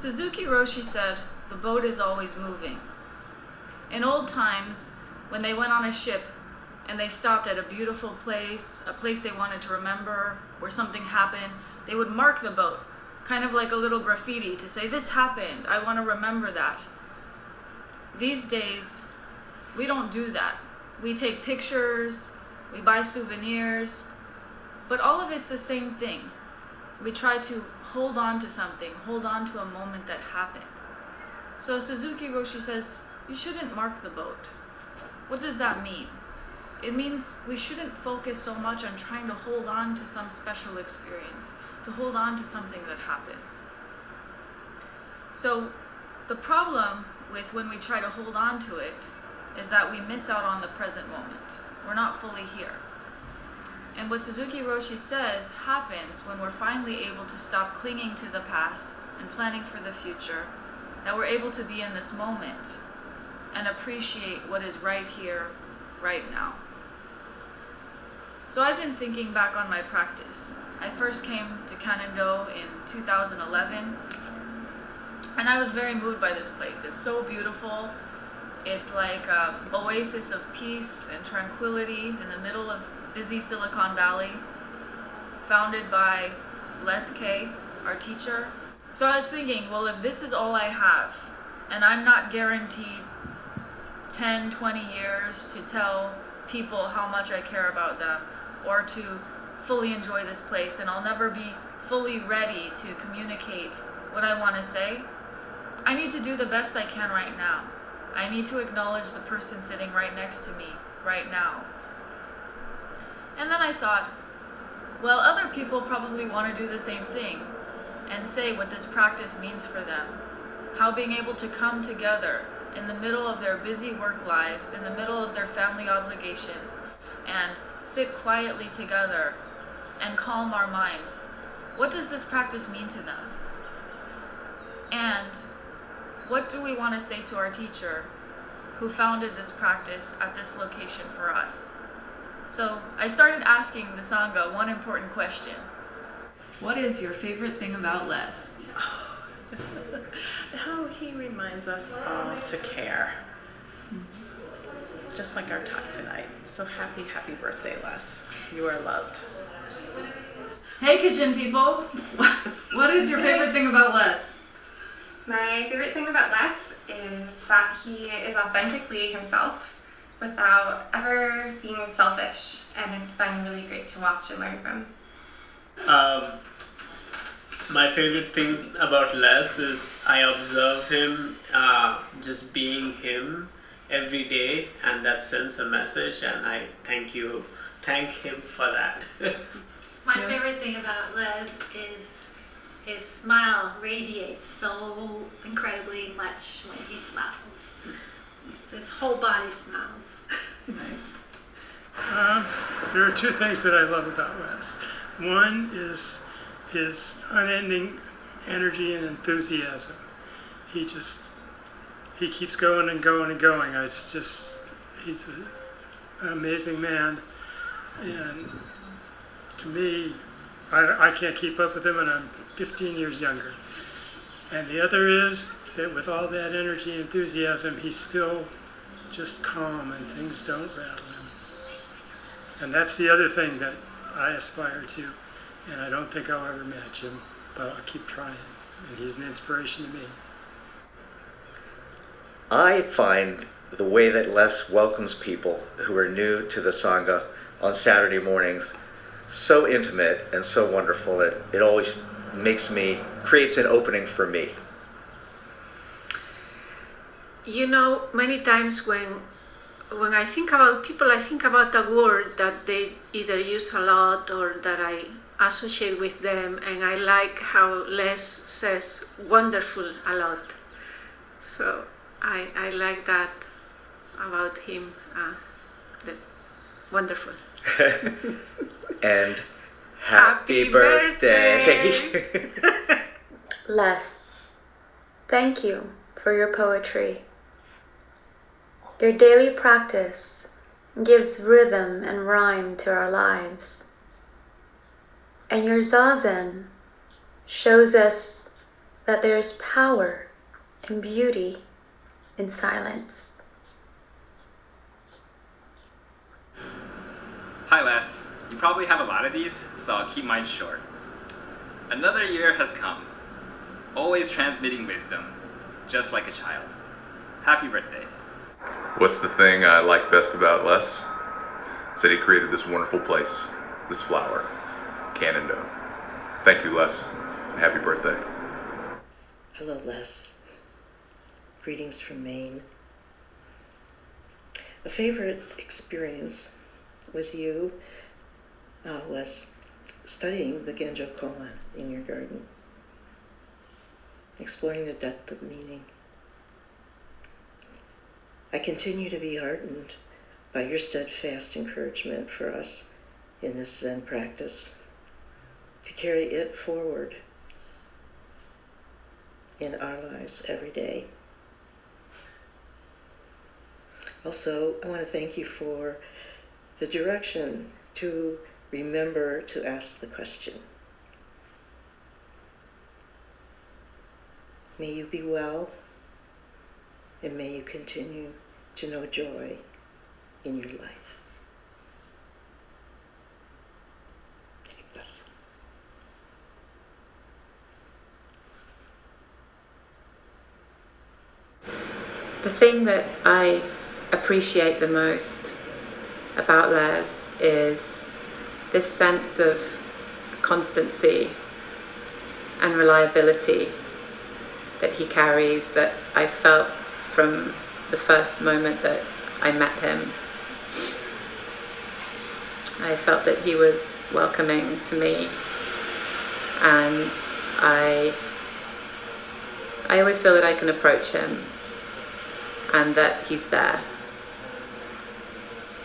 Suzuki Roshi said, "The boat is always moving." In old times, when they went on a ship and they stopped at a beautiful place, a place they wanted to remember, where something happened, they would mark the boat, kind of like a little graffiti to say, "This happened, I want to remember that." These days, we don't do that. We take pictures, we buy souvenirs, but all of it's the same thing. We try to hold on to something, hold on to a moment that happened. So Suzuki Roshi says, you shouldn't mark the boat. What does that mean? It means we shouldn't focus so much on trying to hold on to some special experience, to hold on to something that happened. So the problem with when we try to hold on to it is that we miss out on the present moment. We're not fully here. And what Suzuki Roshi says happens when we're finally able to stop clinging to the past and planning for the future, that we're able to be in this moment and appreciate what is right here, right now. So I've been thinking back on my practice. I first came to Kannon Do in 2011, and I was very moved by this place. It's so beautiful. It's like an oasis of peace and tranquility in the middle of busy Silicon Valley, founded by Kaye, our teacher. So I was thinking, well, if this is all I have, and I'm not guaranteed 10, 20 years to tell people how much I care about them, or to fully enjoy this place, and I'll never be fully ready to communicate what I want to say, I need to do the best I can right now. I need to acknowledge the person sitting right next to me right now. And then I thought, well, other people probably want to do the same thing and say what this practice means for them. How being able to come together in the middle of their busy work lives, in the middle of their family obligations, and sit quietly together and calm our minds. What does this practice mean to them? And what do we want to say to our teacher who founded this practice at this location for us? So I started asking the Sangha one important question. What is your favorite thing about Les? How he reminds us all to care. Just like our talk tonight. So happy, happy birthday, Les. You are loved. Hey Kitchen people! What is your favorite thing about Les? My favorite thing about Les is that he is authentically himself without ever being selfish, and it's been really great to watch and learn from. My favorite thing about Les is I observe him just being him every day, and that sends a message, and I thank him for that. My favorite thing about Les is his smile radiates so incredibly much when he smiles. His whole body smiles. Nice. There are two things that I love about Les. One is his unending energy and enthusiasm. He keeps going and going and going. He's an amazing man. And to me, I can't keep up with him, and I'm 15 years younger. And the other is that with all that energy and enthusiasm, he's still just calm and things don't rattle him. And that's the other thing that I aspire to. And I don't think I'll ever match him, but I'll keep trying. And he's an inspiration to me. I find the way that Les welcomes people who are new to the Sangha on Saturday mornings so intimate and so wonderful that it always creates an opening for me. You know, many times when I think about people, I think about a word that they either use a lot or that I associate with them, and I like how Les says wonderful a lot. So I like that about him, the wonderful. And happy birthday! Les, thank you for your poetry. Your daily practice gives rhythm and rhyme to our lives. And your zazen shows us that there is power and beauty in silence. Hi Les, you probably have a lot of these, so I'll keep mine short. Another year has come, always transmitting wisdom, just like a child. Happy birthday. What's the thing I like best about Les? Is that he created this wonderful place, this flower, Kannon Do. Thank you, Les, and happy birthday. Hello, Les. Greetings from Maine. A favorite experience with you was studying the Genjo Koan in your garden, exploring the depth of meaning. I continue to be heartened by your steadfast encouragement for us in this Zen practice, to carry it forward in our lives every day. Also, I want to thank you for the direction to remember to ask the question. May you be well, and may you continue to know joy in your life. Bless. The thing that I appreciate the most about Les is this sense of constancy and reliability that he carries, that I felt from the first moment that I met him. I felt that he was welcoming to me, and I always feel that I can approach him and that he's there.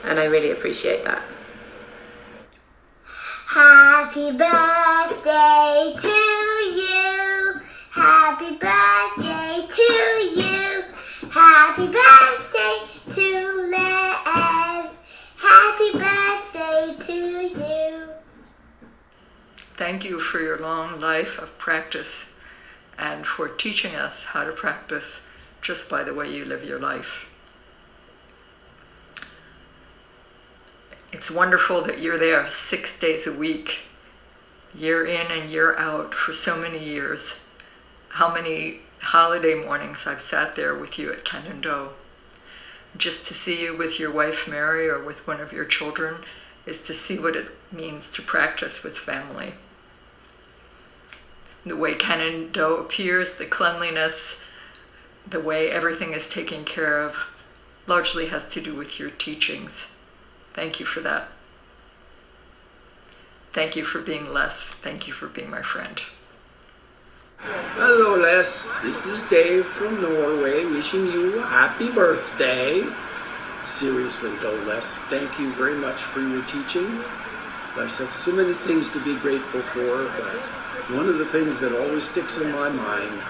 And I really appreciate that. Happy birthday to you. Happy birthday to you. Happy birthday to Les. Happy birthday to you. Thank you for your long life of practice and for teaching us how to practice just by the way you live your life. It's wonderful that you're there 6 days a week, year in and year out for so many years. How many holiday mornings I've sat there with you at Kannon Do. Just to see you with your wife Mary or with one of your children is to see what it means to practice with family. The way Kannon Do appears, the cleanliness, the way everything is taken care of, largely has to do with your teachings. Thank you for that. Thank you for being Les. Thank you for being my friend. Hello Les, this is Dave from Norway wishing you a happy birthday. Seriously though Les, thank you very much for your teaching. I have so many things to be grateful for, but one of the things that always sticks in my mind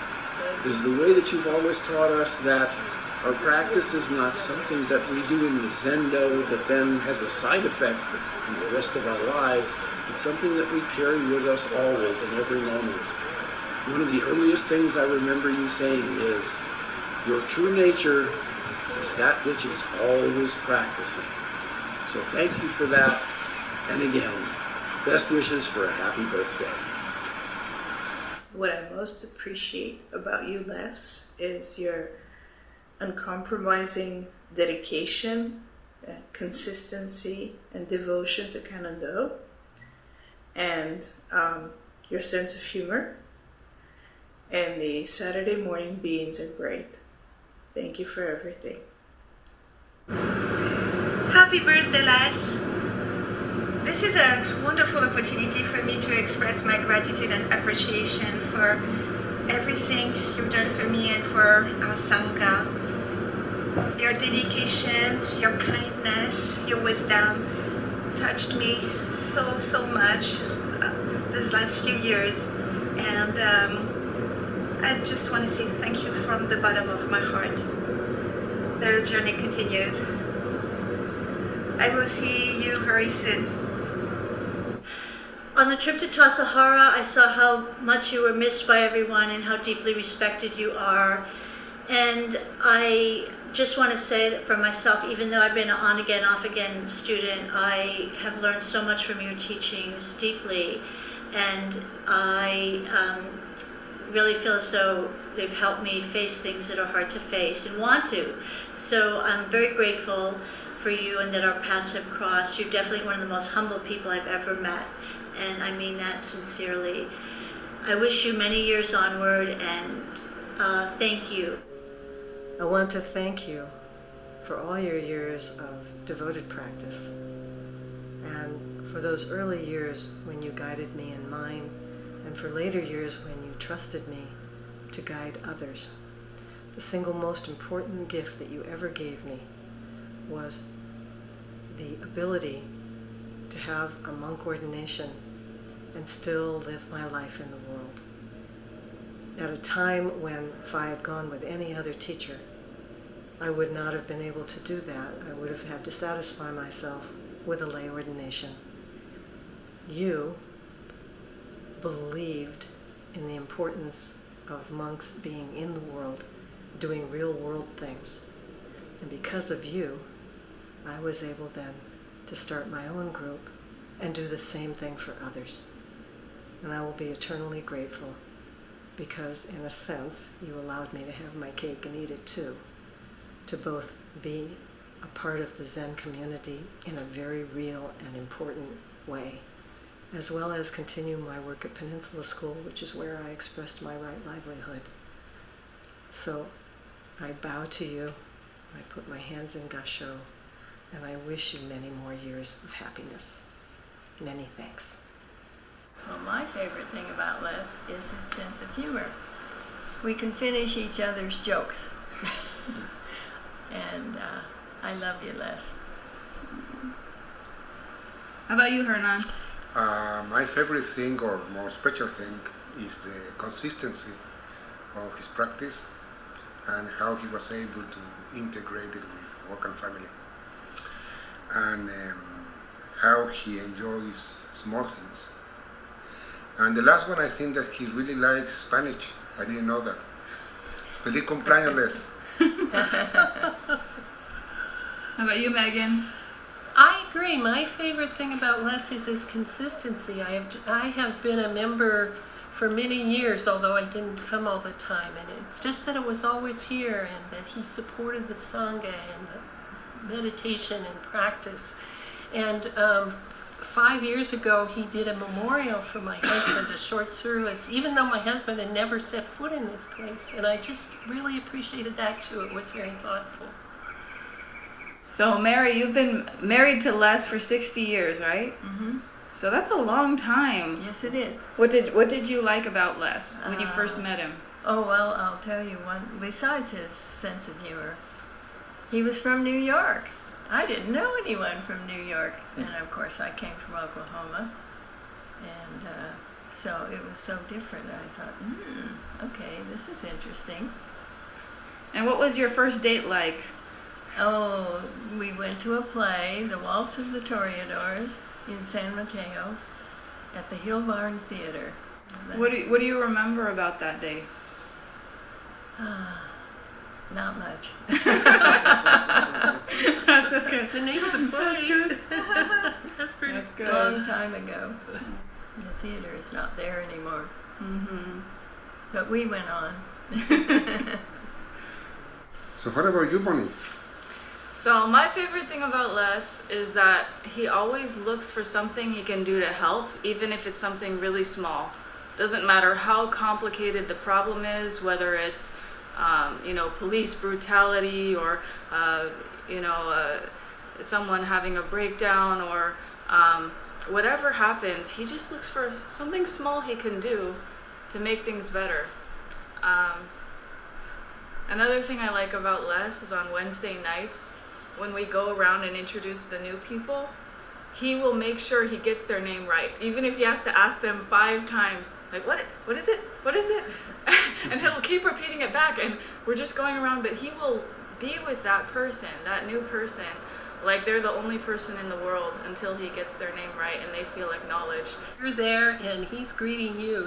is the way that you've always taught us that our practice is not something that we do in the Zendo that then has a side effect in the rest of our lives. It's something that we carry with us always in every moment. One of the earliest things I remember you saying is, your true nature is that which is always practicing. So thank you for that. And again, best wishes for a happy birthday. What I most appreciate about you, Les, is your uncompromising dedication, consistency, and devotion to Kannon Do, and your sense of humor. And the Saturday morning beans are great. Thank you for everything. Happy birthday, Les. This is a wonderful opportunity for me to express my gratitude and appreciation for everything you've done for me and for our Sangha. Your dedication, your kindness, your wisdom touched me so much these last few years. And I just want to say thank you from the bottom of my heart. The journey continues. I will see you very soon. On the trip to Tassajara, I saw how much you were missed by everyone and how deeply respected you are. And I just want to say that for myself, even though I've been an on-again, off-again student, I have learned so much from your teachings deeply. And I really feel as though they've helped me face things that are hard to face and want to. So I'm very grateful for you and that our paths have crossed. You're definitely one of the most humble people I've ever met. And I mean that sincerely. I wish you many years onward, and thank you. I want to thank you for all your years of devoted practice, and for those early years when you guided me in mine, and for later years when you trusted me to guide others. The single most important gift that you ever gave me was the ability to have a monk ordination and still live my life in the world. At a time when, if I had gone with any other teacher, I would not have been able to do that. I would have had to satisfy myself with a lay ordination. You believed in the importance of monks being in the world, doing real world things. And because of you, I was able then to start my own group and do the same thing for others. And I will be eternally grateful because, in a sense, you allowed me to have my cake and eat it too, to both be a part of the Zen community in a very real and important way, as well as continue my work at Peninsula School, which is where I expressed my right livelihood. So I bow to you, I put my hands in Gasho, and I wish you many more years of happiness. Many thanks. Well, my favorite thing about Les is his sense of humor. We can finish each other's jokes. And I love you, Les. How about you, Hernan? My favorite thing, or more special thing, is the consistency of his practice and how he was able to integrate it with work and family. And how he enjoys small things. And the last one, I think that he really likes Spanish. I didn't know that. Feliz cumpleaños, Les. How about you, Megan? I agree. My favorite thing about Les is his consistency. I have been a member for many years, although I didn't come all the time. And it's just that it was always here and that he supported the Sangha and the meditation and practice. And 5 years ago, he did a memorial for my husband, a short service, even though my husband had never set foot in this place. And I just really appreciated that too. It was very thoughtful. So, Mary, you've been married to Les for 60 years, right? Mm-hmm. So that's a long time. Yes, it is. What did you like about Les when you first met him? Oh, well, I'll tell you one. Besides his sense of humor, he was from New York. I didn't know anyone from New York. And, of course, I came from Oklahoma. And so it was so different. I thought, okay, this is interesting. And what was your first date like? Oh, we went to a play, The Waltz of the Toreadors, in San Mateo, at the Hill Barn Theater. What do you remember about that day? Not much. That's okay. The name of the play. That's good. A long time ago. The theater is not there anymore. Mm-hmm. But we went on. So what about you, Bonnie? So my favorite thing about Les is that he always looks for something he can do to help, even if it's something really small. Doesn't matter how complicated the problem is, whether it's police brutality or someone having a breakdown or whatever happens, he just looks for something small he can do to make things better. Another thing I like about Les is on Wednesday nights, when we go around and introduce the new people, he will make sure he gets their name right, even if he has to ask them 5 times, like, what is it? What is it? And he'll keep repeating it back, and we're just going around, but he will be with that person, that new person, Like they're the only person in the world until he gets their name right and they feel acknowledged. You're there and he's greeting you.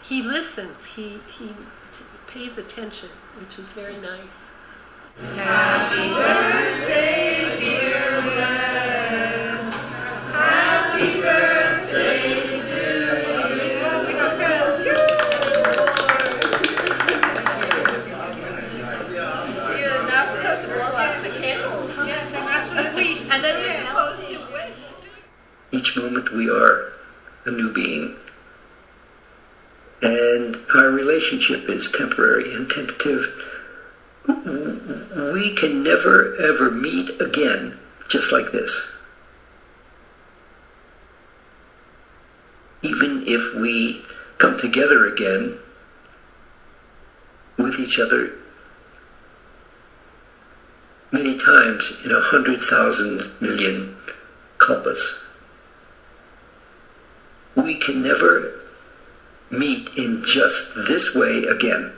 He listens. He pays attention, which is very nice. Happy birthday, dear Les. Happy birthday to you. You're now supposed to blow out the candle. Yes, and that's what we. And then we're supposed to wish. Each moment we are a new being. And our relationship is temporary and tentative. We can never ever meet again just like this. Even if we come together again with each other many times in 100,000 million kalpas, we can never meet in just this way again.